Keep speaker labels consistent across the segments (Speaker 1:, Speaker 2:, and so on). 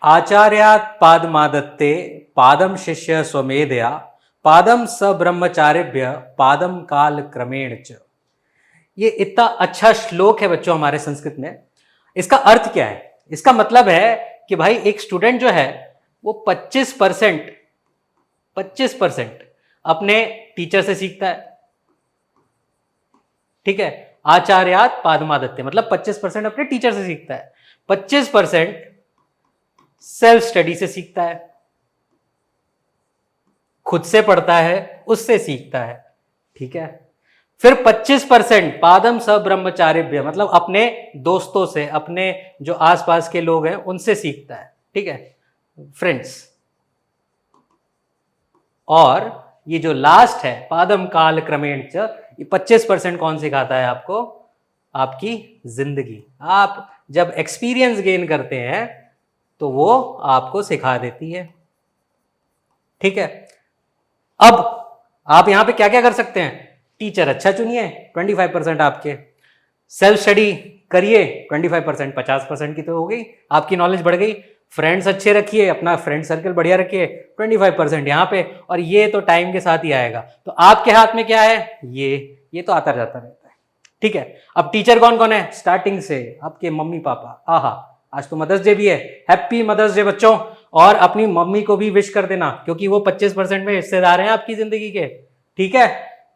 Speaker 1: आचार्यात् पादमादत्ते पादम शिष्य स्वमेधया पादम स ब्रह्मचारिभ्य पादम काल क्रमेण च। ये इतना अच्छा श्लोक है बच्चों हमारे संस्कृत में। इसका अर्थ क्या है? इसका मतलब है कि भाई एक स्टूडेंट जो है वो 25% अपने टीचर से सीखता है। ठीक है, आचार्यात् पादमादत्ते मतलब 25% अपने टीचर से सीखता है, 25% सेल्फ स्टडी से सीखता है, खुद से पढ़ता है, उससे सीखता है। ठीक है, फिर 25% पादम स ब्रह्मचारिभ्य मतलब अपने दोस्तों से, अपने जो आसपास के लोग हैं उनसे सीखता है। ठीक है फ्रेंड्स, और ये जो लास्ट है पादम काल क्रमेण च, ये 25% कौन सिखाता है आपको? आपकी जिंदगी। आप जब एक्सपीरियंस गेन करते हैं तो वो आपको सिखा देती है। ठीक है, अब आप यहां पे क्या क्या कर सकते हैं? टीचर अच्छा चुनिए, 25% आपके, सेल्फ स्टडी करिए 25%, 50% की तो हो गई, आपकी नॉलेज बढ़ गई। फ्रेंड्स अच्छे रखिए, अपना फ्रेंड सर्कल बढ़िया रखिए, 25% यहाँ पे, और ये तो टाइम के साथ ही आएगा। तो आपके हाथ में क्या है? ये तो आता जाता रहता है। ठीक है, अब टीचर कौन कौन है? स्टार्टिंग से आपके मम्मी पापा। आहा, आज तो मदर्स डे भी है, हैप्पी मदर्स डे बच्चों। और अपनी मम्मी को भी विश कर देना क्योंकि वो 25% में हिस्सेदार हैं आपकी जिंदगी के। ठीक है,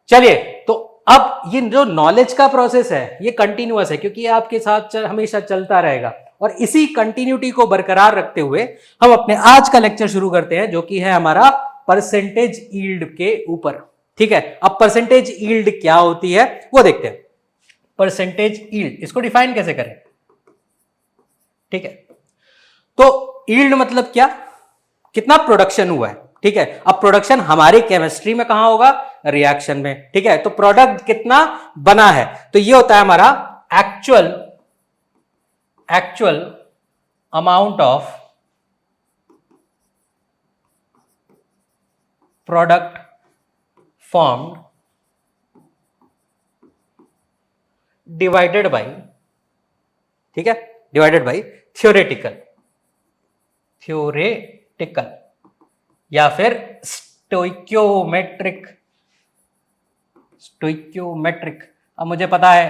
Speaker 1: चलिए, तो अब ये जो नॉलेज का प्रोसेस है ये कंटिन्यूअस है क्योंकि ये आपके साथ हमेशा चलता रहेगा, और इसी कंटिन्यूटी को बरकरार रखते हुए हम अपने आज का लेक्चर शुरू करते हैं जो कि है हमारा परसेंटेज यील्ड के ऊपर। ठीक है, अब परसेंटेज यील्ड क्या होती है वो देखते हैं। परसेंटेज यील्ड, इसको डिफाइन कैसे करें? ठीक है, तो यील्ड मतलब क्या? कितना प्रोडक्शन हुआ है। ठीक है, अब प्रोडक्शन हमारे केमिस्ट्री में कहां होगा? रिएक्शन में। ठीक है, तो प्रोडक्ट कितना बना है, तो ये होता है हमारा actual amount of product formed divided by, ठीक है, डिवाइडेड बाय थ्योरेटिकल या फिर स्टोइक्योमेट्रिक। अब मुझे पता है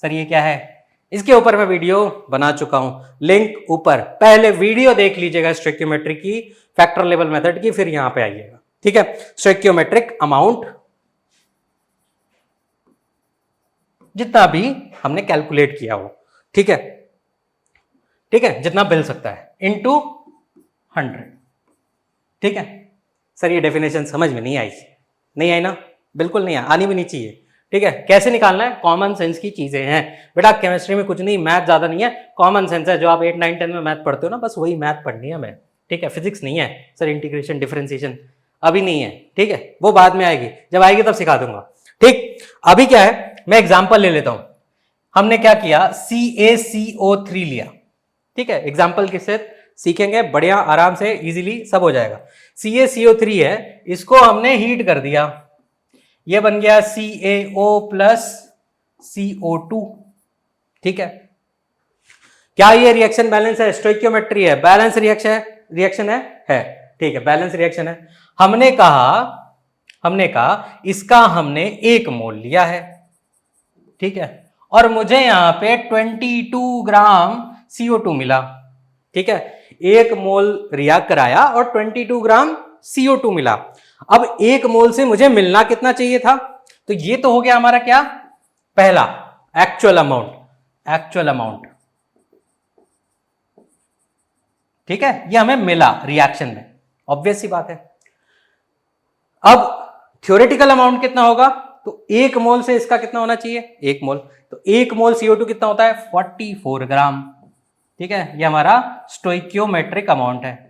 Speaker 1: सर ये क्या है, इसके ऊपर मैं वीडियो बना चुका हूं, लिंक ऊपर, पहले वीडियो देख लीजिएगा स्टोइक्योमेट्रिक की, फैक्टर लेवल मेथड की, फिर यहां पे आइएगा। ठीक है, स्टोइक्योमेट्रिक अमाउंट जितना भी हमने कैलकुलेट किया हो, ठीक है, जितना मिल सकता है इनटू 100। ठीक है सर, ये डेफिनेशन समझ में नहीं आई ना? बिल्कुल नहीं आनी भी नहीं चाहिए। ठीक है, कैसे निकालना है? कॉमन सेंस की चीजें हैं बेटा, केमिस्ट्री में कुछ नहीं, मैथ ज्यादा नहीं है, कॉमन सेंस है। जो आप 8, 9, 10 में मैथ पढ़ते हो ना, बस वही मैथ पढ़नी है हमें। ठीक है, फिजिक्स नहीं है सर, इंटीग्रेशन डिफरेंशिएशन अभी नहीं है। ठीक है, वो बाद में आएगी, जब आएगी तब सिखा दूंगा। ठीक, अभी क्या है, मैं एग्जाम्पल ले लेता हूं। हमने क्या किया? CaCO3 लिया। ठीक है, एग्जाम्पल के साथ सीखेंगे, बढ़िया आराम से इजीली सब हो जाएगा। CaCO3 है, इसको हमने हीट कर दिया, ये बन गया CaO प्लस CO2। ठीक है, क्या ये रिएक्शन बैलेंस है? स्टोइक्योमेट्री है, बैलेंस रिएक्शन है। ठीक है, बैलेंस रिएक्शन है। हमने कहा इसका हमने 1 मोल लिया है। ठीक है, और मुझे यहां पे 22 ग्राम CO2 मिला। ठीक है, 1 मोल रिएक्ट कराया और 22 ग्राम CO2 मिला। अब 1 मोल से मुझे मिलना कितना चाहिए था? तो ये तो हो गया हमारा क्या? पहला एक्चुअल अमाउंट। ठीक है, ये हमें मिला रिएक्शन में, ऑब्वियस सी बात है। अब थ्योरेटिकल अमाउंट कितना होगा? तो 1 मोल से इसका कितना होना चाहिए? 1 मोल। तो 1 मोल CO2 कितना होता है? 44 ग्राम। ठीक है, ये हमारा स्टोइक्योमेट्रिक अमाउंट है।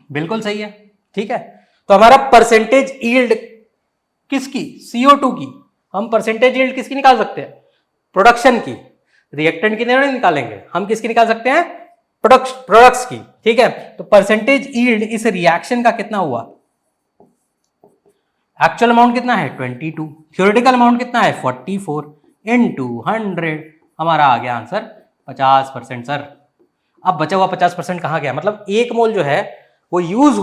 Speaker 1: बिल्कुल सही है। ठीक है, तो हमारा परसेंटेज यील्ड किसकी? CO2 की। हम परसेंटेज यील्ड किसकी निकाल सकते हैं? प्रोडक्शन की। रिएक्टेंट की नहीं निकालेंगे, हम किसकी निकाल सकते हैं? प्रोडक्ट्स की। ठीक है, तो परसेंटेज यील्ड इस रिएक्शन का कितना हुआ? एक्चुअल अमाउंट कितना है? 22, थ्योरेटिकल अमाउंट कितना है? 44 × 100, हमारा आ गया आंसर 50% सर। अब बचा हुआ 50% कहाँ गया, मतलब 1 मोल जो है वो यूज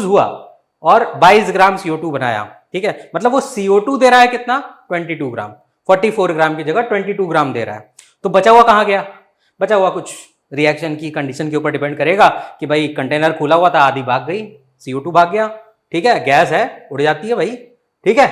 Speaker 1: हुआ और 22 ग्राम CO2 बनाया, ठीक है, मतलब वो CO2 दे रहा है कितना, 22 ग्राम, 44 ग्राम की जगह 22 ग्राम दे रहा है। तो बचा हुआ कहाँ गया, बचा हुआ कुछ रिएक्शन की कंडीशन के ऊपर डिपेंड करेगा कि भाई कंटेनर खुला हुआ था, आधी भाग गई, CO2 भाग गया, ठीक है, गैस है उड़ जाती है भाई, ठीक है,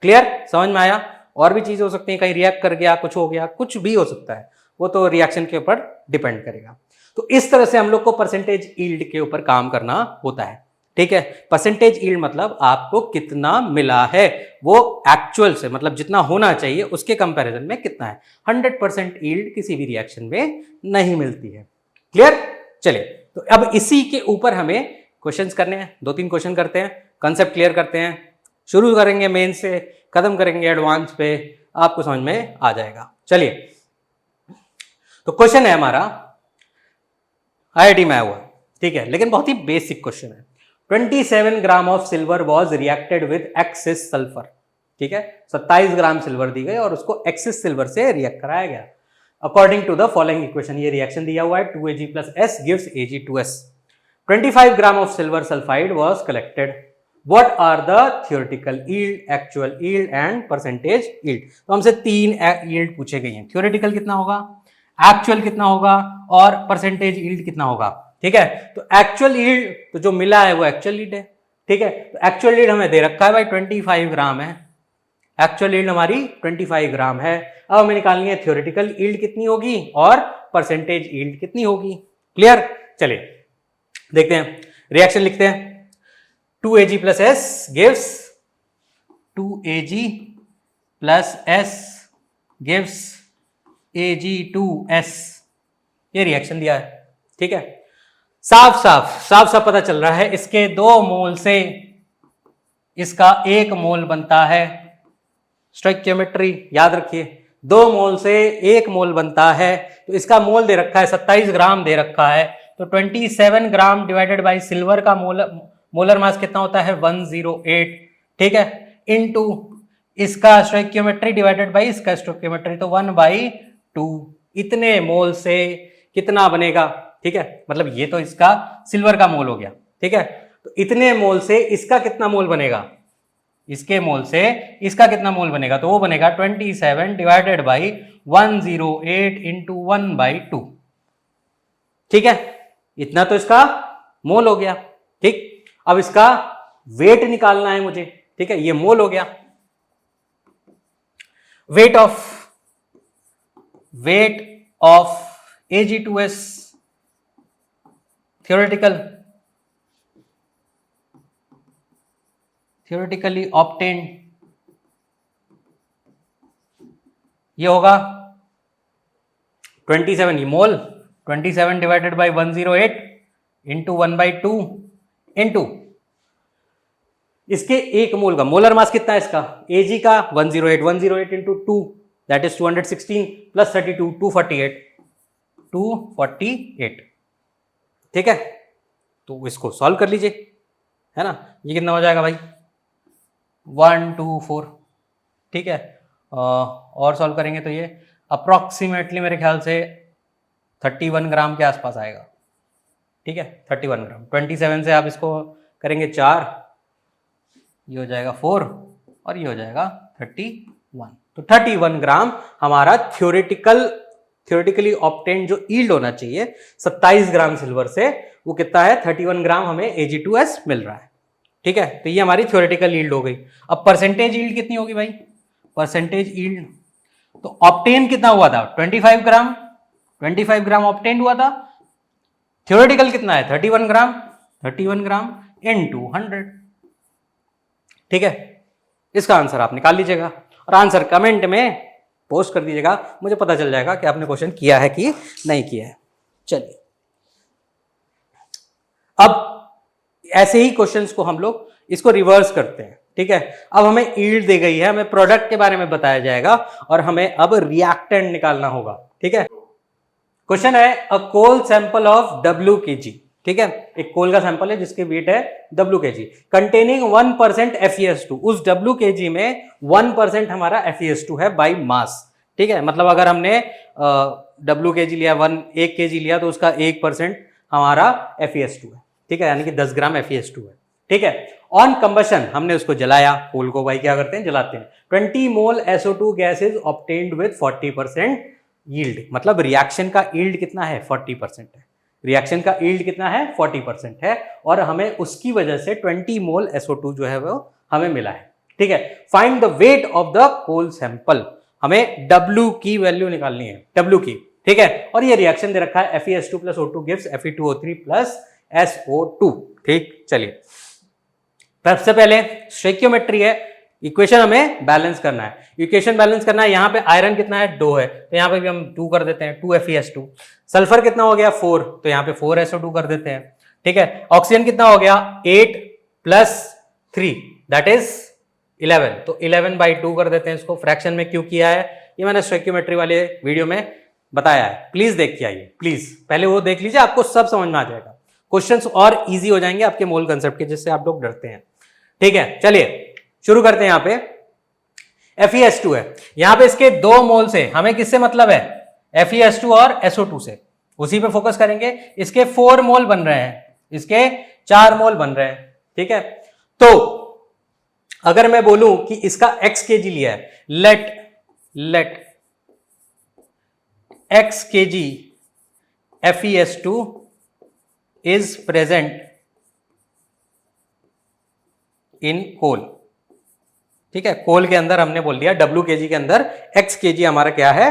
Speaker 1: क्लियर, समझ में आया। और भी चीजें हो सकती हैं, कहीं रिएक्ट कर गया, कुछ हो गया, कुछ भी हो सकता है, वो तो रिएक्शन के ऊपर डिपेंड करेगा। तो इस तरह से हम लोग को परसेंटेज यील्ड के ऊपर काम करना होता है, ठीक है। परसेंटेज यील्ड मतलब आपको कितना मिला है, वो एक्चुअल से, मतलब जितना होना चाहिए उसके कंपैरिजन में कितना है। 100% यील्ड किसी भी रिएक्शन में नहीं मिलती है, क्लियर। चलिए, तो अब इसी के ऊपर हमें क्वेश्चंस करने हैं, 2-3 क्वेश्चन करते हैं, कंसेप्ट क्लियर करते हैं, शुरू करेंगे मेन से, खत्म करेंगे एडवांस पे, आपको समझ में आ जाएगा। चलिए, तो क्वेश्चन है हमारा IIT में आया हुआ, ठीक है, लेकिन बहुत ही बेसिक क्वेश्चन है। 27 ग्राम of silver was reacted with axis sulphur, ठीक है, 27 ग्राम सिल्वर दी गई और उसको एक्सिस सिल्वर से रिएक्ट कराया गया according to the following equation. ये रिएक्शन दिया हुआ है, 2Ag plus S gives Ag2S। 25 gram of silver sulphide was collected, What are the theoretical yield, actual yield and percentage yield? तो हमसे 3 yield पूछे गई हैं, theoretical कितना होगा, actual कितना होगा और percentage yield कितना होगा, ठीक है। तो actual yield तो जो मिला है वो actual yield है, ठीक है। तो actual yield हमें दे रखा है भाई 25 ग्राम है, actual yield हमारी 25 ग्राम है। अब हमें निकालनी है theoretical yield कितनी होगी और percentage yield कितनी होगी, क्लियर। चलिए देखते हैं, रिएक्शन लिखते हैं। 2Ag plus S gives 2Ag plus S gives Ag2S, ये रिएक्शन दिया है, ठीक है। साफ साफ पता चल रहा है, इसके 2 मोल से इसका 1 मोल बनता है, स्टोइकियोमेट्री याद रखिए, 2 मोल से 1 मोल बनता है, तो इसका मोल दे रखा है 27 ग्राम दे रखा है, तो 27 ग्राम डिवाइडेड बाई सिल्वर का मोलर मास कितना होता है 108, ठीक है, इनटू इसका स्टोइकियोमेट्री डिवाइडेड बाई इसका स्टोइकियोमेट्री, तो 1/2, इतने मोल से कितना बनेगा, ठीक है, मतलब ये तो इसका सिल्वर का मोल हो गया, ठीक है, तो इतने मोल से इसका कितना मोल बनेगा, इसके मोल से इसका कितना मोल बनेगा, तो वो बनेगा 27 डिवाइडेड बाई 108 इंटू 1/2, ठीक है, इतना तो इसका मोल हो गया, ठीक। अब इसका वेट निकालना है मुझे, ठीक है, ये मोल हो गया। Weight of Ag2S theoretically obtained, ये होगा 27, ये मोल 27 डिवाइडेड बाई 108 इंटू 1/2 इंटू इसके 1 मोल का मोलर मास कितना है इसका, Ag का 108 इंटू 2 दैट इज 216 प्लस 32 248, ठीक है। तो इसको सॉल्व कर लीजिए, है ना, ये कितना हो जाएगा भाई 124, ठीक है। और सॉल्व करेंगे तो ये अप्रॉक्सीमेटली मेरे ख्याल से 31 ग्राम के आसपास आएगा, ठीक है, 31 ग्राम। 27 से आप इसको करेंगे 4, ये हो जाएगा 4 और ये हो जाएगा 31, तो 31 ग्राम हमारा थियोरेटिकली ऑब्टेन जो यील्ड होना चाहिए 27 ग्राम सिल्वर से, वो कितना है 31 ग्राम हमें Ag2S मिल रहा है, ठीक है। तो ये हमारी थियोरेटिकल यील्ड हो गई। अब परसेंटेज यील्ड कितनी होगी भाई, परसेंटेज यील्ड तो ऑब्टेन कितना हुआ था 25 ग्राम ऑब्टेन हुआ था, थियोरेटिकल कितना है 31 ग्राम इनटू 100, ठीक है। इसका आंसर आप निकाल लीजिएगा और आंसर कमेंट में पोस्ट कर दीजिएगा, मुझे पता चल जाएगा कि आपने क्वेश्चन किया है कि नहीं किया है। चलिए, अब ऐसे ही क्वेश्चंस को हम लोग इसको रिवर्स करते हैं, ठीक है। अब हमें यील्ड दी गई है, हमें प्रोडक्ट के बारे में बताया जाएगा और हमें अब रिएक्टेंट निकालना होगा, ठीक है। क्वेश्चन है a coal sample of W kg, ठीक है, एक कोल का सैंपल है जिसके वेट है W kg कंटेनिंग 1% FeS2, उस W kg में 1% हमारा FeS2 है बाई मास, ठीक है, मतलब अगर हमने WkG लिया, 1 kg लिया तो उसका 1% हमारा FeS2 है, ठीक है, यानी कि 10 ग्राम FeS2 है, ठीक है। ऑन कंबशन हमने उसको जलाया, कोल को भाई क्या करते हैं, जलाते हैं। 20 मोल SO2 gas is obtained with 40% yield, मतलब रिएक्शन का यील्ड कितना है, 40% है। रिएक्शन का यील्ड कितना है, 40% है, और हमें उसकी वजह से 20 मोल SO2 जो है वो हमें मिला है, ठीक है। Find the weight of the coal sample, हमें W की वैल्यू निकालनी है, W की, ठीक है। और ये रिएक्शन दे रखा है FeS2 plus O2 gives Fe2O3 plus SO2, ठीक। चलिए सबसे पहले स्टोइकियोमेट्री है, इक्वेशन हमें बैलेंस करना है, इक्वेशन बैलेंस करना है। यहाँ पे आयरन कितना है, 2 है, तो यहाँ पे भी हम 2 कर देते हैं, 2 FeS2। सल्फर कितना हो गया, 4, तो यहाँ पे 4 SO2 कर देते हैं, ठीक है। ऑक्सीजन कितना हो गया, 8 + 3 दैट इज 11, तो 11/2 कर देते हैं इसको। फ्रैक्शन में क्यों किया है, ये मैंने स्टोइकियोमेट्री वाले वीडियो में बताया है, प्लीज देख के आइए, प्लीज पहले वो देख लीजिए, आपको सब समझ में आ जाएगा, क्वेश्चंस और इजी हो जाएंगे आपके मोल कंसेप्ट के, जिससे आप लोग डरते हैं, ठीक है। चलिए शुरू करते हैं। यहाँ पे FeS2 है, यहाँ पे इसके 2 मोल से हमें किससे मतलब है, FeS2 और SO2 से, उसी पे फोकस करेंगे। इसके 4 मोल बन रहे हैं, इसके 4 मोल बन रहे हैं, ठीक है। तो अगर मैं बोलूं कि इसका x kg लिया है, let x kg FeS2 is present in coal, ठीक है। कोल के अंदर हमने बोल दिया WkG के अंदर x kg हमारा क्या है,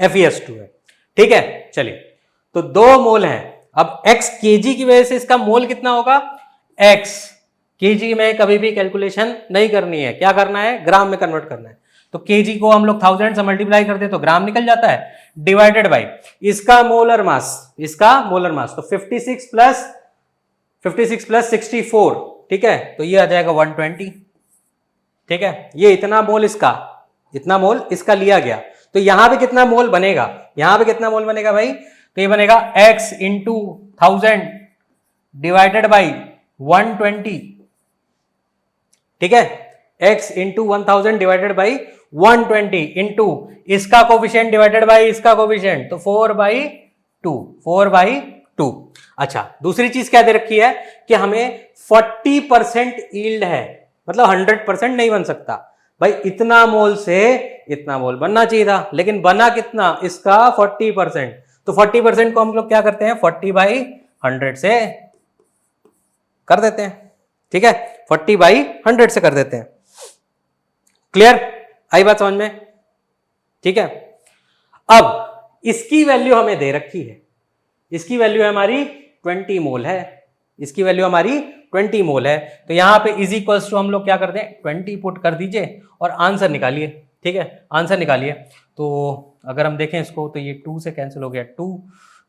Speaker 1: FeS2 है, ठीक है। चलिए तो 2 मोल हैं, अब x kg की वजह से इसका मोल कितना होगा, x kg में कभी भी कैलकुलेशन नहीं करनी है, क्या करना है, ग्राम में कन्वर्ट करना है। तो kg को हम लोग 1000 से मल्टीप्लाई करते तो ग्राम निकल जाता है, डिवाइडेड बाई इसका मोलर मास, तो 56 प्लस 64, ठीक है, तो ये आ जाएगा 120, ठीक है। ये इतना मोल इसका लिया गया, तो यहां पे कितना मोल बनेगा, भाई, तो ये बनेगा x इंटू 1000 डिवाइडेड बाई 120, ठीक है। x into 1000 divided by 120 into इसका कोफिशिएंट डिवाइडेड बाई इसका कोफिशिएंट, तो 4/2। अच्छा, दूसरी चीज क्या दे रखी है कि हमें 40% यील्ड है, मतलब 100% नहीं बन सकता भाई, इतना मोल से इतना मोल बनना चाहिए था, लेकिन बना कितना, इसका 40%, तो 40% को हम लोग क्या करते हैं, 40/100 से कर देते हैं, ठीक है, 40/100 से कर देते हैं। क्लियर, आई बात समझ में, ठीक है। अब इसकी वैल्यू हमें दे रखी है, इसकी वैल्यू हमारी 20 मोल है, इसकी वैल्यू हमारी 20 मोल है, तो यहां पे इज इक्वल्स टू हम लोग क्या करते हैं, 20 पुट कर दीजिए और आंसर निकालिए, ठीक है, आंसर निकालिए। तो अगर हम देखें इसको तो ये 2 से कैंसिल हो गया 2,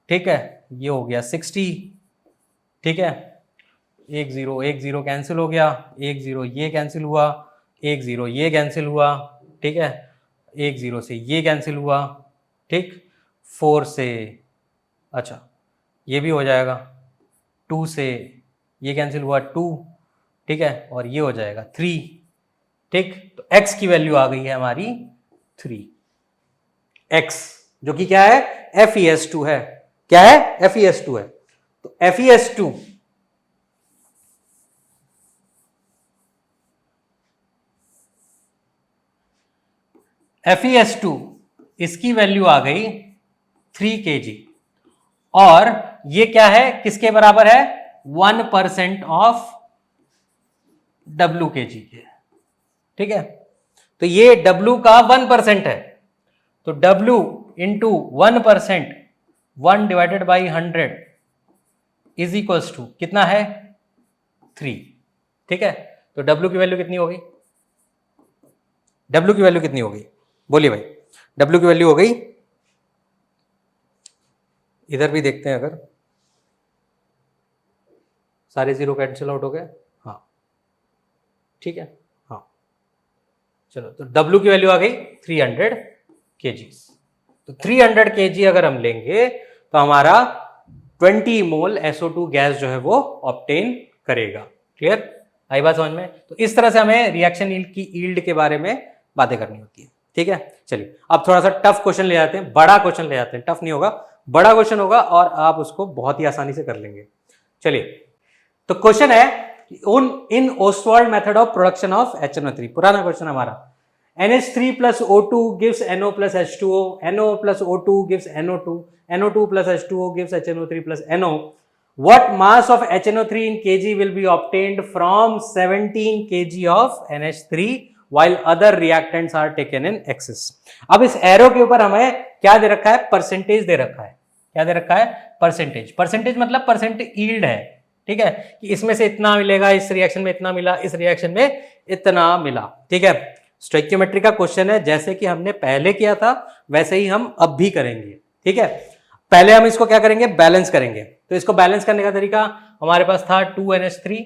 Speaker 1: ठीक है, ये हो गया 60, ठीक है, 1 0 कैंसिल हो गया, 1 0 ये कैंसिल हुआ, 1 0 ये कैंसिल हुआ, ठीक है, 1 0 से ये कैंसिल हुआ, ठीक, 4 से, अच्छा ये भी हो जाएगा, 2 से ये कैंसिल हुआ 2, ठीक है, और ये हो जाएगा 3, ठीक। तो x की वैल्यू आ गई है हमारी 3, x जो कि क्या है, FeS2 है, क्या है, FeS2 है। तो FeS2 इसकी वैल्यू आ गई 3 kg, और ये क्या है, किसके बराबर है, 1% ऑफ WkG के, ठीक है। तो ये W का 1% है, तो W into 1%, 1 divided by 100 is equals to कितना है, 3, ठीक है। तो W की वैल्यू कितनी होगी, W की वैल्यू कितनी होगी, बोलिए भाई, W की वैल्यू हो गई, इधर भी देखते हैं, अगर सारे 0 कैंसिल आउट हो गए, हाँ ठीक है, हाँ चलो, तो W की वैल्यू आ गई 300 kg। तो 300 kg अगर हम लेंगे तो हमारा 20 मोल SO2 गैस जो है वो ऑब्टेन करेगा। क्लियर, आई बात समझ में। तो इस तरह से हमें रिएक्शन यील्ड की यील्ड के बारे में बातें करनी होती है। ठीक है, चलिए अब थोड़ा सा टफ क्वेश्चन ले जाते हैं, बड़ा क्वेश्चन ले जाते हैं, टफ नहीं होगा, बड़ा क्वेश्चन होगा और आप उसको बहुत ही आसानी से कर लेंगे। चलिए, तो क्वेश्चन है in Ostwald method of production of HNO3, पुराना क्वेश्चन हमारा, NH3 plus O2 gives NO plus H2O, NO plus O2 gives NO2, NO2 plus H2O gives HNO3 plus NO. What mass of HNO3 in kg will be obtained from 17 kg of NH3 while other reactants are taken in excess? अब इस arrow के ऊपर हमें क्या दे रखा है, percentage दे रखा है, क्या दे रखा है, परसेंटेज। परसेंटेज मतलब परसेंटेज यील्ड है, ठीक है, कि इसमें से इतना मिलेगा, इस रिएक्शन में इतना मिला, इस रिएक्शन में इतना मिला, ठीक है। स्टोइकियोमेट्री का क्वेश्चन है, जैसे कि हमने पहले किया था वैसे ही हम अब भी करेंगे, ठीक है। पहले हम इसको क्या करेंगे, बैलेंस करेंगे। तो इसको बैलेंस करने का तरीका हमारे पास था 2NH3,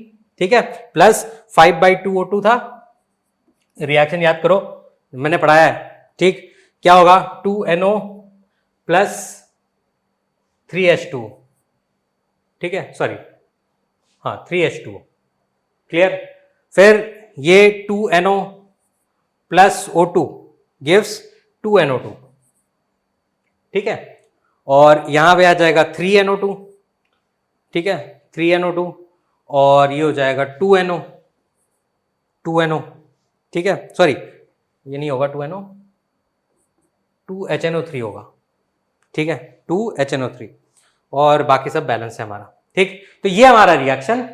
Speaker 1: ठीक है, प्लस 5/2O2 था। रिएक्शन याद करो, मैंने पढ़ाया है, ठीक। क्या होगा, 2NO प्लस 3H2, ठीक है, सॉरी हाँ 3H2, क्लियर। फिर ये 2NO plus O2 gives 2NO2, ठीक है, और यहां पे आ जाएगा 3NO2, ठीक है, 3NO2, और ये हो जाएगा 2NO, ठीक है, सॉरी ये नहीं होगा 2NO, 2HNO3 होगा, ठीक है, 2HNO3, और बाकी सब बैलेंस है हमारा, ठीक। तो ये हमारा रिएक्शन।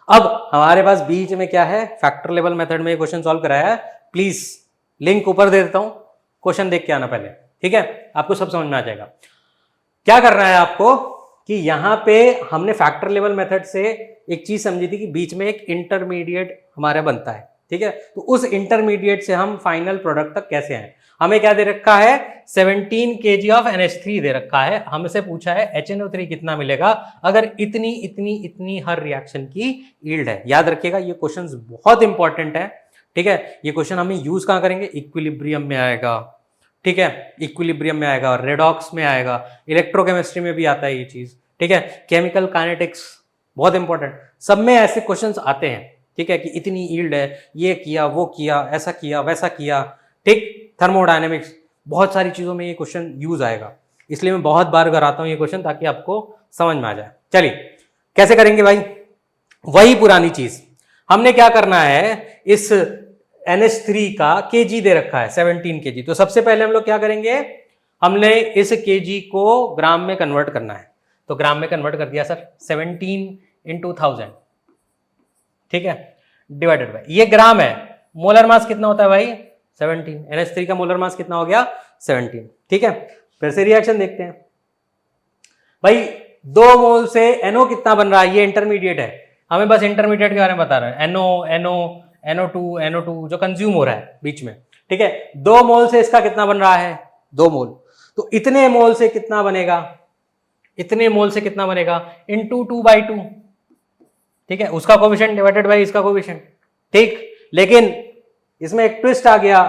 Speaker 1: अब हमारे पास बीच में क्या है, फैक्टर लेवल मेथड में क्वेश्चन सॉल्व कराया है, प्लीज लिंक ऊपर दे देता हूं, क्वेश्चन देख के आना पहले, ठीक है, आपको सब समझ में आ जाएगा। क्या करना है आपको कि यहां पे हमने फैक्टर लेवल मेथड से एक चीज समझी थी कि बीच में एक इंटरमीडिएट हमारा बनता है, ठीक है। तो उस इंटरमीडिएट से हम फाइनल प्रोडक्ट तक कैसे आए। हमें क्या दे रखा है, 17 kg ऑफ NH3 दे रखा है, हमसे पूछा है HNO3 कितना मिलेगा अगर इतनी इतनी इतनी हर रिएक्शन की यील्ड है। याद रखिएगा ये क्वेश्चंस बहुत इंपॉर्टेंट है, ठीक है। ये क्वेश्चन हमें यूज कहां करेंगे, इक्विलिब्रियम में आएगा, ठीक है, इक्विलिब्रियम में आएगा, रेडॉक्स में आएगा, इलेक्ट्रोकेमिस्ट्री में भी आता है ये चीज, ठीक है, केमिकल काइनेटिक्स बहुत इंपॉर्टेंट, सब में ऐसे क्वेश्चंस आते हैं, ठीक है, कि इतनी यील्ड है, ये किया वो किया, ऐसा किया वैसा किया, ठीक। थर्मोडायनेमिक्स, बहुत सारी चीजों में ये क्वेश्चन यूज आएगा, इसलिए मैं बहुत बार कराता हूं ये क्वेश्चन ताकि आपको समझ में आ जाए। चलिए कैसे करेंगे भाई, वही पुरानी चीज, हमने क्या करना है, इस NH3 का kg दे रखा है 17 kg, तो सबसे पहले हम लोग क्या करेंगे, हमने इस kg को ग्राम में कन्वर्ट करना है। तो ग्राम में कन्वर्ट कर दिया सर, 17 × 1000, ठीक है, डिवाइडेड बाय, ये ग्राम है, मोलर मास कितना होता है भाई 17, NH3 का मोलर मास कितना हो गया 17, ठीक है। फिर से रिएक्शन देखते हैं भाई, 2 मोल से NO कितना बन रहा है, ये इंटरमीडिएट है, हमें बस इंटरमीडिएट के बारे में बता रहे हैं, NO2 जो कंज्यूम हो रहा है बीच में, ठीक है। 2 मोल से इसका कितना बन रहा है, 2 मोल, तो इतने मोल से कितना बनेगा, इतने मोल से कितना बनेगा इंटू 2/2, ठीक है, उसका कोएफिशिएंट डिवाइडेड बाय इसका कोएफिशिएंट, ठीक। लेकिन इसमें एक ट्विस्ट आ गया,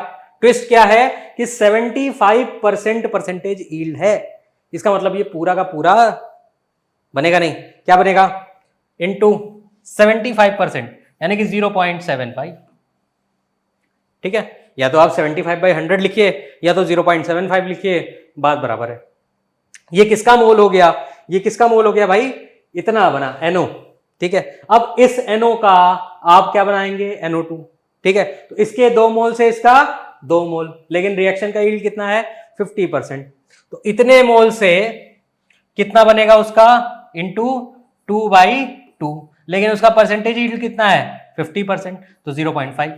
Speaker 1: ट्विस्ट क्या है कि 75% परसेंटेज यील्ड है, इसका मतलब ये पूरा का पूरा बनेगा नहीं, क्या बनेगा इंटू 75%, यानी कि 0.75, ठीक है, या तो आप 75/100 लिखिए या तो 0.75 लिखिए, बात बराबर है। ये किसका मोल हो गया, ये किसका मोल हो गया भाई, इतना बना NO, ठीक है। अब इस NO का आप क्या बनाएंगे, NO2, ठीक है, तो इसके 2 मोल से इसका 2 मोल, लेकिन रिएक्शन का यील्ड कितना है 50%, तो इतने मोल से कितना बनेगा उसका इंटू 2/2, लेकिन उसका परसेंटेज यील्ड कितना है 50%, तो 0.5,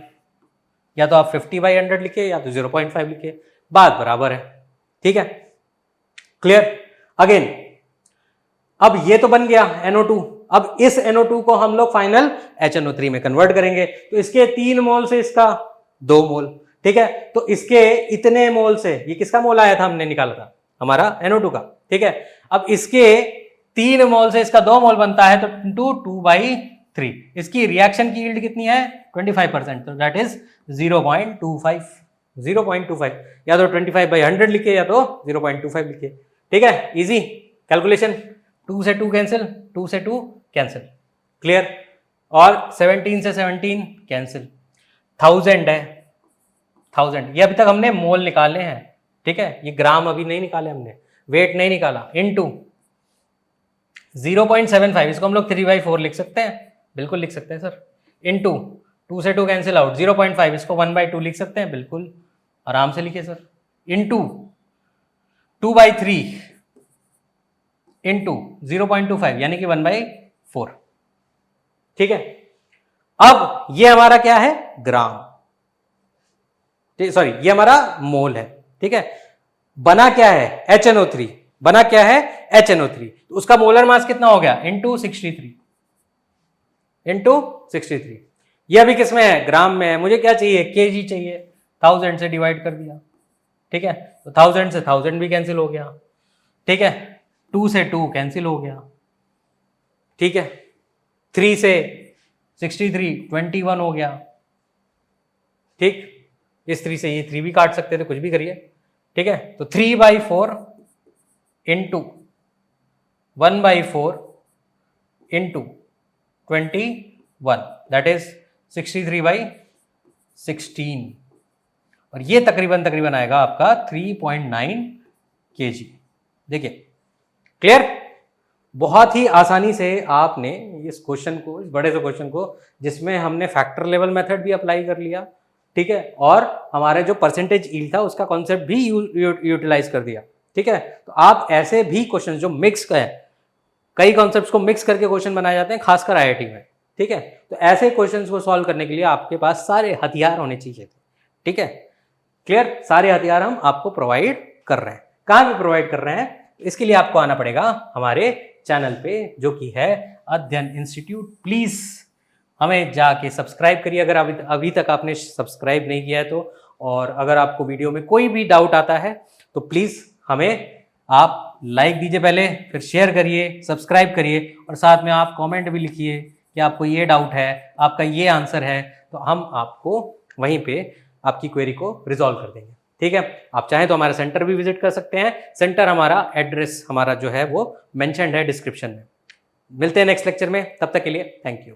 Speaker 1: या तो आप 50/100 लिखिए या तो 0.5 लिखिए, बात बराबर है, ठीक है, क्लियर। अगेन अब ये तो बन गया NO2, अब इस NO2 को हम लोग फाइनल HNO3 में कन्वर्ट करेंगे, तो इसके 3 मोल से इसका 2 मोल, ठीक है, तो इसके इतने मोल से, ये किसका मोल आया था हमने निकाला था, हमारा NO2 का, ठीक है। अब इसके 3 मोल से इसका 2 मोल बनता है, तो इंटू 2/3, इसकी रिएक्शन की यील्ड कितनी है 25%, तो दैट इज 0.25, या तो 25/100 लिखे या तो 0.25 लिखे, ठीक है, इजी कैलकुलेशन, 2 से 2 कैंसिल, 2 से 2 कैंसिल, क्लियर, और 17 से 17 कैंसिल, 1000 है, 1000, ये अभी तक हमने मोल निकाले हैं, ठीक है, ये ग्राम अभी नहीं निकाले हमने, वेट नहीं निकाला, इनटू 0.75, इसको हम लोग 3/4 लिख सकते हैं, बिल्कुल लिख सकते हैं सर, इनटू 2 से 2 कैंसिल आउट 0.5, इसको 1/2 लिख सकते हैं, बिल्कुल आराम से लिखिए सर, इनटू 2/3 इनटू 0.25 यानी कि 1/4, ठीक है। अब ये हमारा क्या है, ग्राम, सॉरी ये हमारा मोल है, ठीक है। बना क्या है, HNO3, बना क्या है, HNO3, तो उसका मोलर मास कितना हो गया, इनटू 63, ये अभी किस में है, ग्राम में है, मुझे क्या चाहिए, केजी चाहिए, 1000 से डिवाइड कर दिया, ठीक है, तो 1000 से 1000 भी कैंसिल हो गया, ठीक है, 2 से 2 कैंसिल हो गया, ठीक है, 3 से 63 21 हो गया, ठीक, इस 3 से ये 3 भी काट सकते थे, कुछ भी करिए, ठीक है, तो 3/4 इंटू 1/4 इंटू 21, दैट इज 63/16, और ये तकरीबन आएगा आपका 3.9 kg। देखिए क्लियर, बहुत ही आसानी से आपने इस क्वेश्चन को, इस बड़े से क्वेश्चन को, जिसमें हमने फैक्टर लेवल मेथड भी अप्लाई कर लिया, ठीक है, और हमारे जो परसेंटेज यील्ड था उसका कॉन्सेप्ट भी यूटिलाइज कर दिया, ठीक है। तो आप ऐसे भी क्वेश्चन जो मिक्स है, कई कॉन्सेप्ट्स को मिक्स करके क्वेश्चन बनाए जाते हैं, खासकर IIT में, ठीक है, तो ऐसे क्वेश्चंस को सॉल्व करने के लिए आपके पास सारे हथियार होने चाहिए थे, ठीक है, क्लियर, सारे हथियार हम आपको प्रोवाइड कर रहे हैं। कहाँ पे प्रोवाइड कर रहे हैं, इसके लिए आपको आना पड़ेगा हमारे चैनल पे, जो कि है अध्ययन इंस्टीट्यूट। प्लीज हमें जाके सब्सक्राइब करिए अगर अभी तक आपने सब्सक्राइब नहीं किया है तो, और अगर आपको वीडियो में कोई भी डाउट आता है तो प्लीज हमें आप लाइक दीजिए पहले, फिर शेयर करिए, सब्सक्राइब करिए, और साथ में आप कमेंट भी लिखिए कि आपको ये डाउट है, आपका ये आंसर है, तो हम आपको वहीं पे आपकी क्वेरी को रिजॉल्व कर देंगे, ठीक है। आप चाहें तो हमारा सेंटर भी विजिट कर सकते हैं, सेंटर हमारा एड्रेस हमारा जो है वो मेंशन्ड है डिस्क्रिप्शन में। मिलते हैं नेक्स्ट लेक्चर में, तब तक के लिए थैंक यू।